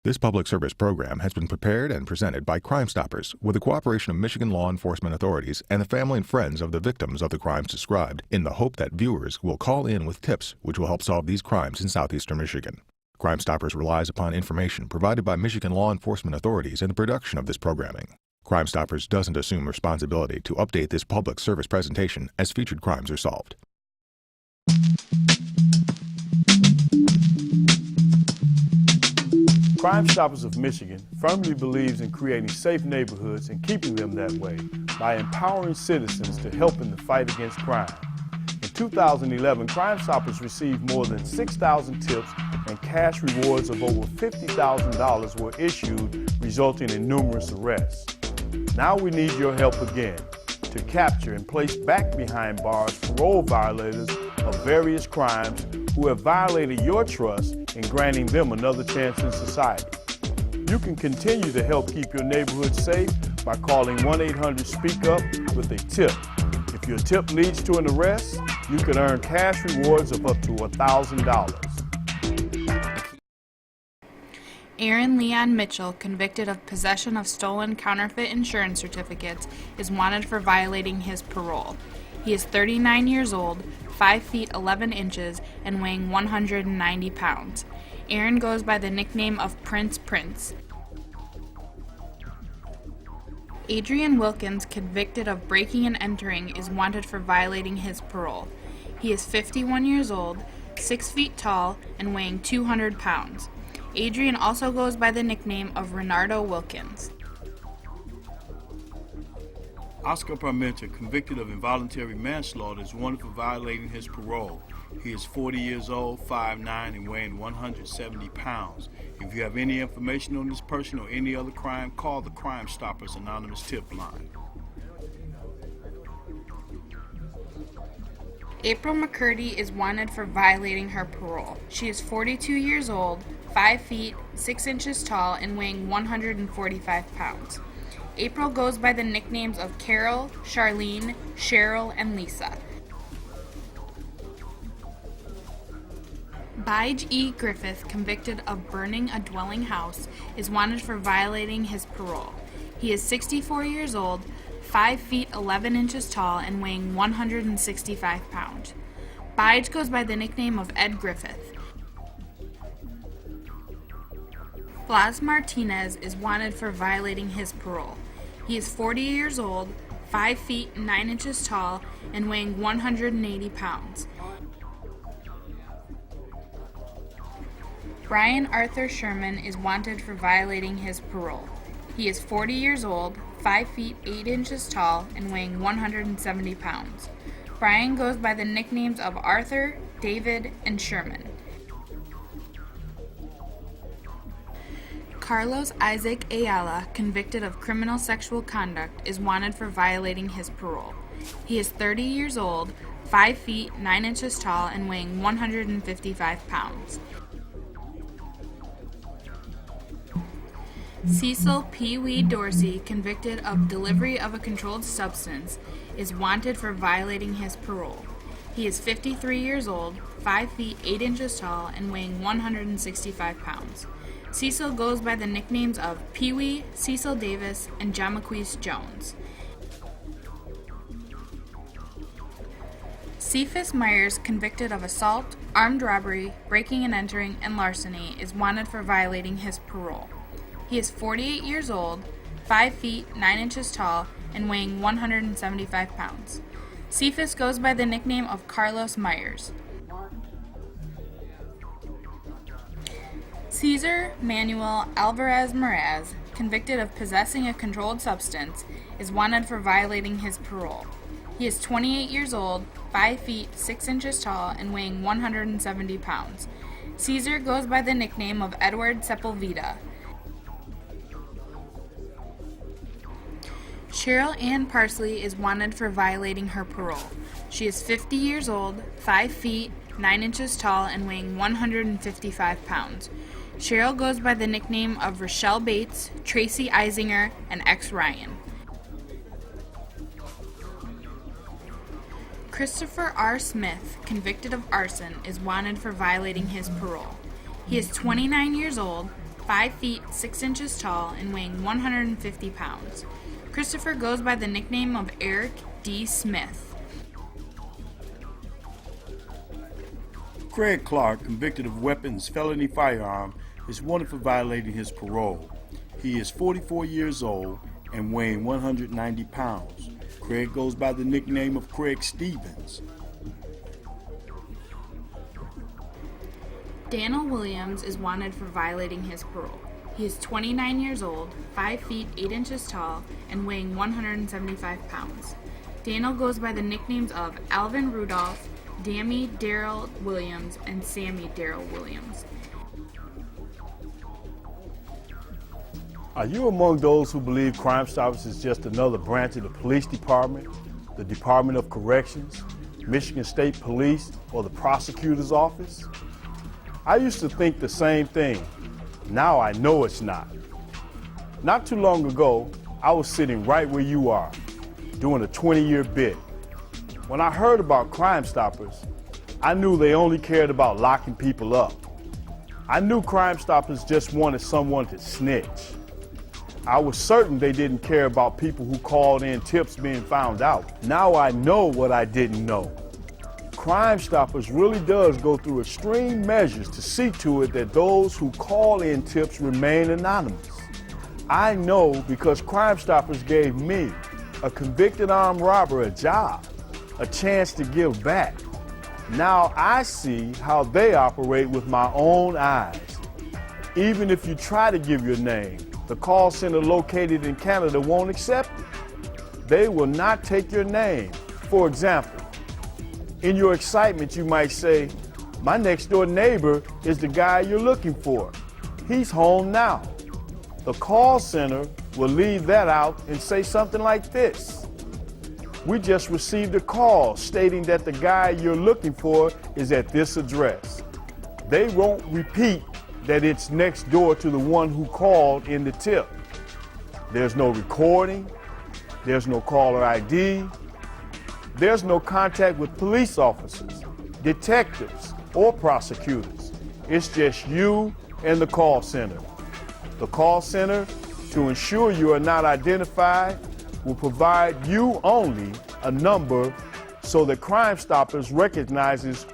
This public service program has been prepared and presented by Crime Stoppers with the cooperation of Michigan law enforcement authorities and the family and friends of the victims of the crimes described, in the hope that viewers will call in with tips which will help solve these crimes in southeastern Michigan. Crime Stoppers relies upon information provided by Michigan law enforcement authorities in the production of this programming. Crime Stoppers doesn't assume responsibility to update this public service presentation as featured crimes are solved. Crime Stoppers of Michigan firmly believes in creating safe neighborhoods and keeping them that way by empowering citizens to help in the fight against crime. In 2011, Crime Stoppers received more than 6,000 tips and cash rewards of over $50,000 were issued, resulting in numerous arrests. Now we need your help again to capture and place back behind bars parole violators of various crimes who have violated your trust in granting them another chance in society. You can continue to help keep your neighborhood safe by calling 1-800-SPEAKUP with a tip. If your tip leads to an arrest, you can earn cash rewards of up to $1,000. Aaron Leon Mitchell, convicted of possession of stolen counterfeit insurance certificates, is wanted for violating his parole. He is 39 years old, 5 feet 11 inches, and weighing 190 pounds. Aaron goes by the nickname of Prince. Adrian Wilkins, convicted of breaking and entering, is wanted for violating his parole. He is 51 years old, 6 feet tall, and weighing 200 pounds. Adrian also goes by the nickname of Renardo Wilkins. Oscar Parmenter, convicted of involuntary manslaughter, is wanted for violating his parole. He is 40 years old, 5'9", and weighing 170 pounds. If you have any information on this person or any other crime, call the Crime Stoppers Anonymous Tip Line. April McCurdy is wanted for violating her parole. She is 42 years old, 5 feet, 6 inches tall, and weighing 145 pounds. April goes by the nicknames of Carol, Charlene, Cheryl, and Lisa. Bige E. Griffith, convicted of burning a dwelling house, is wanted for violating his parole. He is 64 years old, 5 feet 11 inches tall, and weighing 165 pounds. Bige goes by the nickname of Ed Griffith. Blas Martinez is wanted for violating his parole. He is 40 years old, 5 feet 9 inches tall, and weighing 180 pounds. Brian Arthur Sherman is wanted for violating his parole. He is 40 years old, 5 feet 8 inches tall, and weighing 170 pounds. Brian goes by the nicknames of Arthur, David, and Sherman. Carlos Isaac Ayala, convicted of criminal sexual conduct, is wanted for violating his parole. He is 30 years old, 5 feet 9 inches tall, and weighing 155 pounds. Cecil P. Wee Dorsey, convicted of delivery of a controlled substance, is wanted for violating his parole. He is 53 years old, 5 feet 8 inches tall, and weighing 165 pounds. Cecil goes by the nicknames of Pee-wee, Cecil Davis, and Jamaquise Jones. Cephas Myers, convicted of assault, armed robbery, breaking and entering, and larceny, is wanted for violating his parole. He is 48 years old, 5 feet 9 inches tall, and weighing 175 pounds. Cephas goes by the nickname of Carlos Myers. Cesar Manuel Alvarez Meraz, convicted of possessing a controlled substance, is wanted for violating his parole. He is 28 years old, 5 feet 6 inches tall, and weighing 170 pounds. Cesar goes by the nickname of Edward Sepulveda. Cheryl Ann Parsley is wanted for violating her parole. She is 50 years old, 5 feet 9 inches tall, and weighing 155 pounds. Cheryl goes by the nickname of Rochelle Bates, Tracy Eisinger, and X Ryan. Christopher R. Smith, convicted of arson, is wanted for violating his parole. He is 29 years old, 5 feet 6 inches tall and weighing 150 pounds. Christopher goes by the nickname of Eric D. Smith. Craig Clark, convicted of weapons felony firearm, is wanted for violating his parole. He is 44 years old and weighing 190 pounds. Craig goes by the nickname of Craig Stevens. Daniel Williams is wanted for violating his parole. He is 29 years old, 5 feet 8 inches tall, and weighing 175 pounds. Daniel goes by the nicknames of Alvin Rudolph, Dammy Darrell Williams, and Sammy Darrell Williams. Are you among those who believe Crime Stoppers is just another branch of the police department, the Department of Corrections, Michigan State Police, or the prosecutor's office? I used to think the same thing. Now I know it's not. Not too long ago, I was sitting right where you are, doing a 20-year bid. When I heard about Crime Stoppers, I knew they only cared about locking people up. I knew Crime Stoppers just wanted someone to snitch. I was certain they didn't care about people who called in tips being found out. Now I know what I didn't know. Crime Stoppers really does go through extreme measures to see to it that those who call in tips remain anonymous. I know because Crime Stoppers gave me, a convicted armed robber, a job, a chance to give back. Now I see how they operate with my own eyes. Even if you try to give your name, the call center located in Canada won't accept it. They will not take your name. For example, in your excitement, you might say, "My next door neighbor is the guy you're looking for. He's home now." The call center will leave that out and say something like this: "We just received a call stating that the guy you're looking for is at this address." They won't repeat that it's next door to the one who called in the tip. There's no recording, there's no caller ID, there's no contact with police officers, detectives, or prosecutors. It's just you and the call center. The call center, to ensure you are not identified, will provide you only a number so that Crime Stoppers recognizes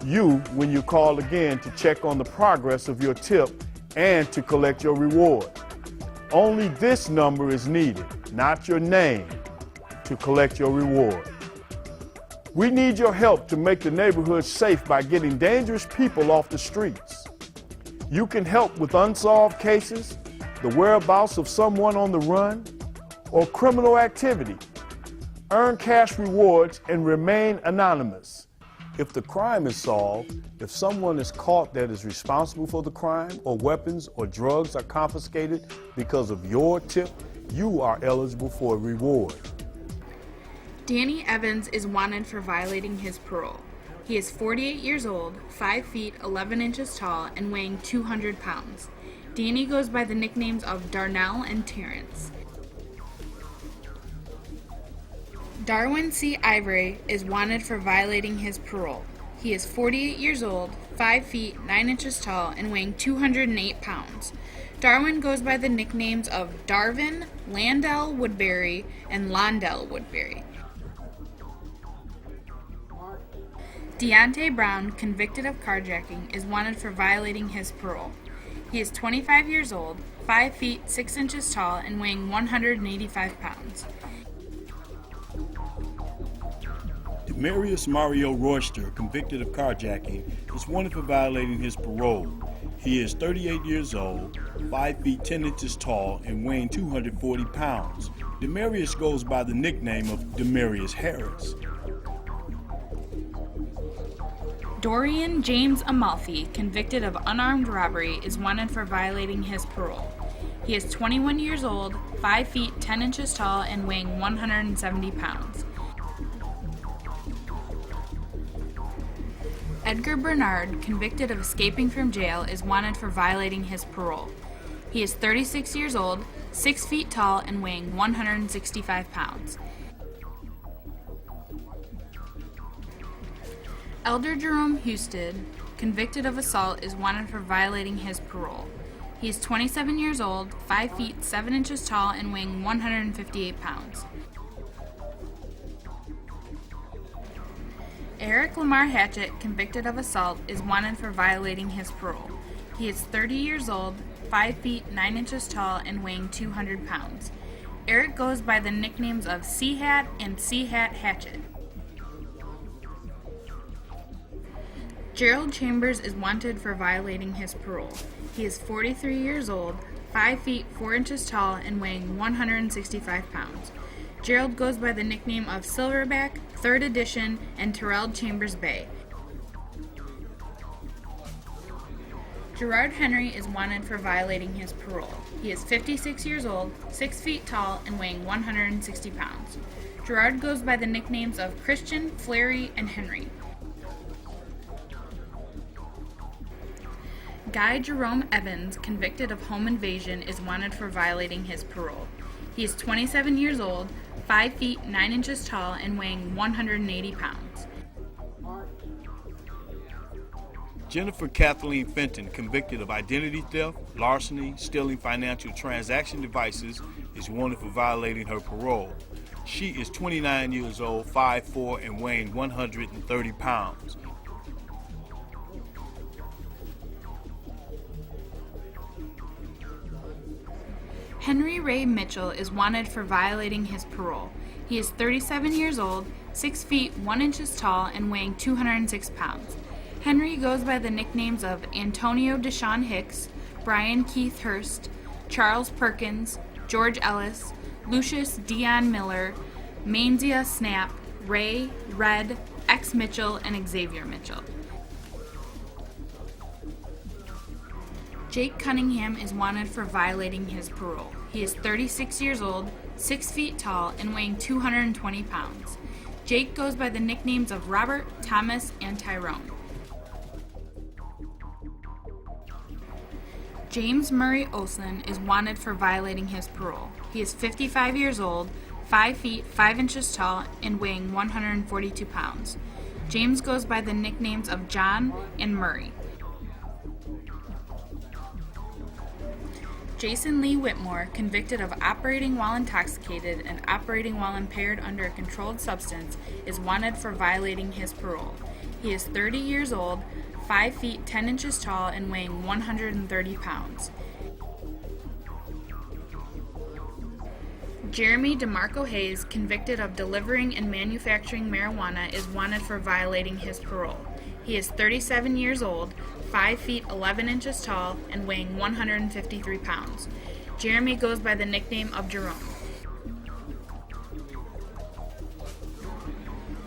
you when you call again to check on the progress of your tip and to collect your reward. Only this number is needed, not your name, to collect your reward. We need your help to make the neighborhood safe by getting dangerous people off the streets. You can help with unsolved cases, the whereabouts of someone on the run, or criminal activity. Earn cash rewards and remain anonymous. If the crime is solved, if someone is caught that is responsible for the crime, or weapons or drugs are confiscated because of your tip, you are eligible for a reward. Danny Evans is wanted for violating his parole. He is 48 years old, 5 feet 11 inches tall, and weighing 200 pounds. Danny goes by the nicknames of Darnell and Terrence. Darwin C. Ivory is wanted for violating his parole. He is 48 years old, 5 feet 9 inches tall, and weighing 208 pounds. Darwin goes by the nicknames of Darvin, Landell Woodbury, and Londell Woodbury. Deontay Brown, convicted of carjacking, is wanted for violating his parole. He is 25 years old, 5 feet 6 inches tall, and weighing 185 pounds. Demarius Mario Royster, convicted of carjacking, is wanted for violating his parole. He is 38 years old, 5 feet 10 inches tall, and weighing 240 pounds. Demarius goes by the nickname of Demarius Harris. Dorian James Amalfi, convicted of unarmed robbery, is wanted for violating his parole. He is 21 years old, 5 feet 10 inches tall, and weighing 170 pounds. Edgar Bernard, convicted of escaping from jail, is wanted for violating his parole. He is 36 years old, 6 feet tall, and weighing 165 pounds. Elder Jerome Houston, convicted of assault, is wanted for violating his parole. He is 27 years old, 5 feet 7 inches tall, and weighing 158 pounds. Eric Lamar Hatchett, convicted of assault, is wanted for violating his parole. He is 30 years old, 5 feet 9 inches tall, and weighing 200 pounds. Eric goes by the nicknames of C-Hat and C-Hat Hatchet. Gerald Chambers is wanted for violating his parole. He is 43 years old, 5 feet 4 inches tall, and weighing 165 pounds. Gerald goes by the nickname of Silverback, 3rd Edition, and Terrell Chambers Bay. Gerard Henry is wanted for violating his parole. He is 56 years old, 6 feet tall, and weighing 160 pounds. Gerard goes by the nicknames of Christian, Flary, and Henry. Guy Jerome Evans, convicted of home invasion, is wanted for violating his parole. He is 27 years old, 5 feet 9 inches tall, and weighing 180 pounds. Jennifer Kathleen Fenton, convicted of identity theft, larceny, stealing financial transaction devices, is wanted for violating her parole. She is 29 years old, 5'4", and weighing 130 pounds. Henry Ray Mitchell is wanted for violating his parole. He is 37 years old, 6 feet 1 inches tall, and weighing 206 pounds. Henry goes by the nicknames of Antonio Deshaun Hicks, Brian Keith Hurst, Charles Perkins, George Ellis, Lucius Dion Miller, Mainzia Snap, Ray, Red, X Mitchell, and Xavier Mitchell. Jake Cunningham is wanted for violating his parole. He is 36 years old, 6 feet tall, and weighing 220 pounds. Jake goes by the nicknames of Robert, Thomas, and Tyrone. James Murray Olson is wanted for violating his parole. He is 55 years old, 5 feet 5 inches tall, and weighing 142 pounds. James goes by the nicknames of John and Murray. Jason Lee Whitmore, convicted of operating while intoxicated and operating while impaired under a controlled substance, is wanted for violating his parole. He is 30 years old, 5 feet 10 inches tall, and weighing 130 pounds. Jeremy DeMarco Hayes, convicted of delivering and manufacturing marijuana, is wanted for violating his parole. He is 37 years old, 5 feet 11 inches tall, and weighing 153 pounds. Jeremy goes by the nickname of Jerome.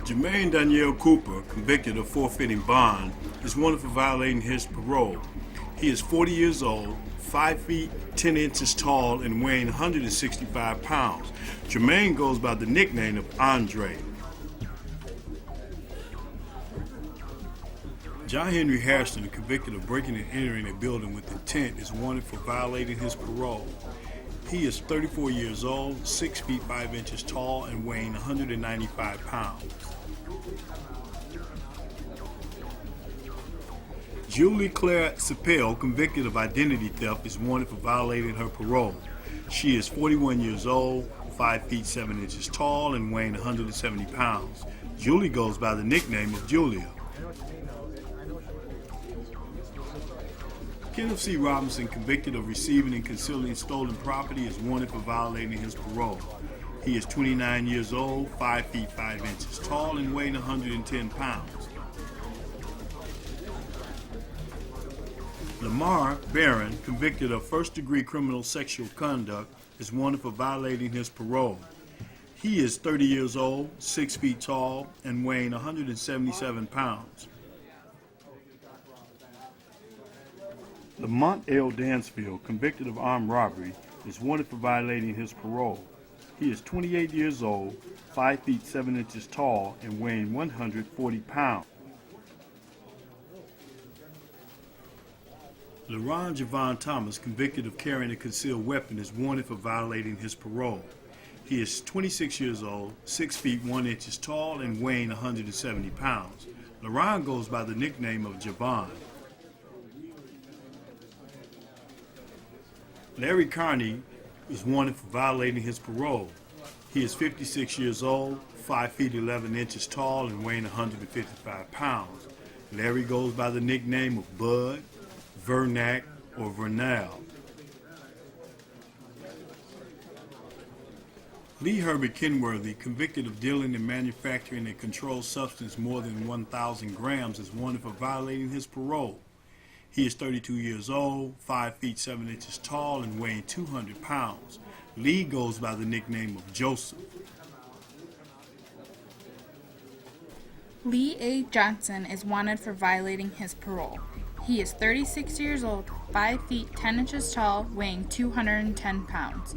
Jermaine Danielle Cooper, convicted of forfeiting bond, is wanted for violating his parole. He is 40 years old, 5 feet 10 inches tall, and weighing 165 pounds. Jermaine goes by the nickname of Andre. John Henry Harrison, convicted of breaking and entering a building with intent, is wanted for violating his parole. He is 34 years old, 6 feet 5 inches tall, and weighing 195 pounds. Julie Claire Sapel, convicted of identity theft, is wanted for violating her parole. She is 41 years old, 5 feet 7 inches tall, and weighing 170 pounds. Julie goes by the nickname of Julia. Kenneth C. Robinson, convicted of receiving and concealing stolen property, is wanted for violating his parole. He is 29 years old, 5 feet 5 inches tall, and weighing 110 pounds. Lamar Barron, convicted of first-degree criminal sexual conduct, is wanted for violating his parole. He is 30 years old, 6 feet tall, and weighing 177 pounds. Lamont L. Dansfield, convicted of armed robbery, is wanted for violating his parole. He is 28 years old, 5 feet 7 inches tall, and weighing 140 pounds. LaRon Javon Thomas, convicted of carrying a concealed weapon, is wanted for violating his parole. He is 26 years old, 6 feet 1 inches tall, and weighing 170 pounds. LaRon goes by the nickname of Javon. Larry Carney is wanted for violating his parole. He is 56 years old, 5 feet 11 inches tall, and weighing 155 pounds. Larry goes by the nickname of Bud, Vernac, or Vernal. Lee Herbert Kenworthy, convicted of dealing and manufacturing a controlled substance more than 1,000 grams, is wanted for violating his parole. He is 32 years old, 5 feet 7 inches tall, and weighing 200 pounds. Lee goes by the nickname of Joseph. Lee A. Johnson is wanted for violating his parole. He is 36 years old, 5 feet 10 inches tall, weighing 210 pounds.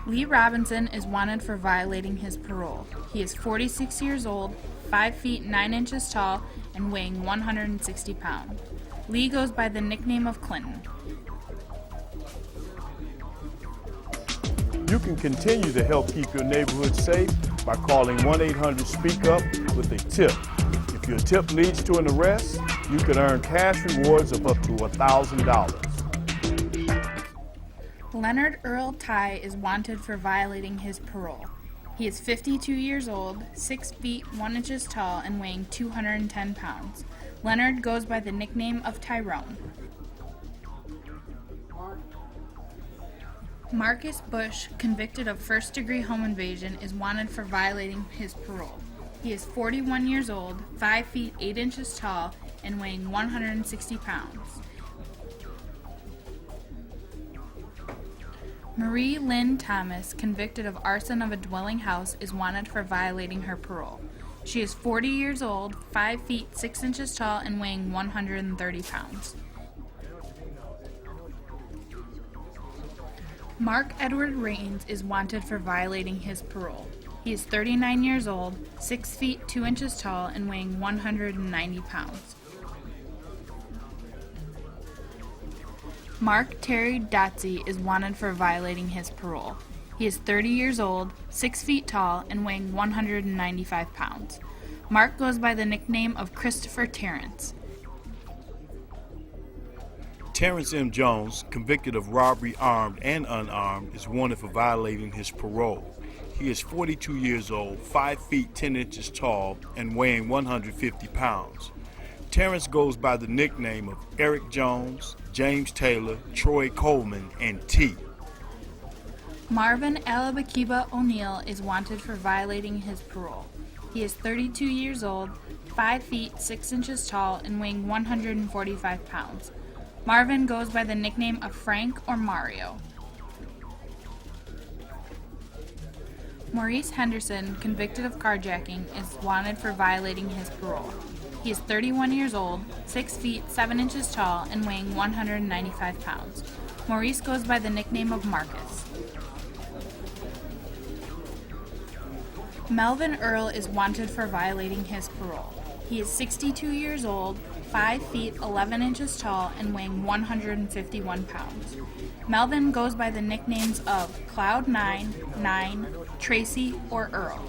Lee Robinson is wanted for violating his parole. He is 46 years old, 5 feet 9 inches tall, and weighing 160 pounds. Lee goes by the nickname of Clinton. You can continue to help keep your neighborhood safe by calling 1-800-SPEAKUP with a tip. If your tip leads to an arrest, you can earn cash rewards of up to $1,000. Leonard Earl Ty is wanted for violating his parole. He is 52 years old, 6 feet 1 inches tall, and weighing 210 pounds. Leonard goes by the nickname of Tyrone. Marcus Bush, convicted of first-degree home invasion, is wanted for violating his parole. He is 41 years old, 5 feet 8 inches tall, and weighing 160 pounds. Marie Lynn Thomas, convicted of arson of a dwelling house, is wanted for violating her parole. She is 40 years old, 5 feet 6 inches tall, and weighing 130 pounds. Mark Edward Rains is wanted for violating his parole. He is 39 years old, 6 feet 2 inches tall, and weighing 190 pounds. Mark Terry Dotsey is wanted for violating his parole. He is 30 years old, 6 feet tall, and weighing 195 pounds. Mark goes by the nickname of Christopher Terrence. Terrence M. Jones, convicted of robbery armed and unarmed, is wanted for violating his parole. He is 42 years old, 5 feet 10 inches tall, and weighing 150 pounds. Terrence goes by the nickname of Eric Jones, James Taylor, Troy Coleman, and T. Marvin Alabakiba O'Neill is wanted for violating his parole. He is 32 years old, 5 feet 6 inches tall, and weighing 145 pounds. Marvin goes by the nickname of Frank or Mario. Maurice Henderson, convicted of carjacking, is wanted for violating his parole. He is 31 years old, 6 feet 7 inches tall, and weighing 195 pounds. Maurice goes by the nickname of Marcus. Melvin Earl is wanted for violating his parole. He is 62 years old, 5 feet 11 inches tall, and weighing 151 pounds. Melvin goes by the nicknames of Cloud 9, 9, Tracy, or Earl.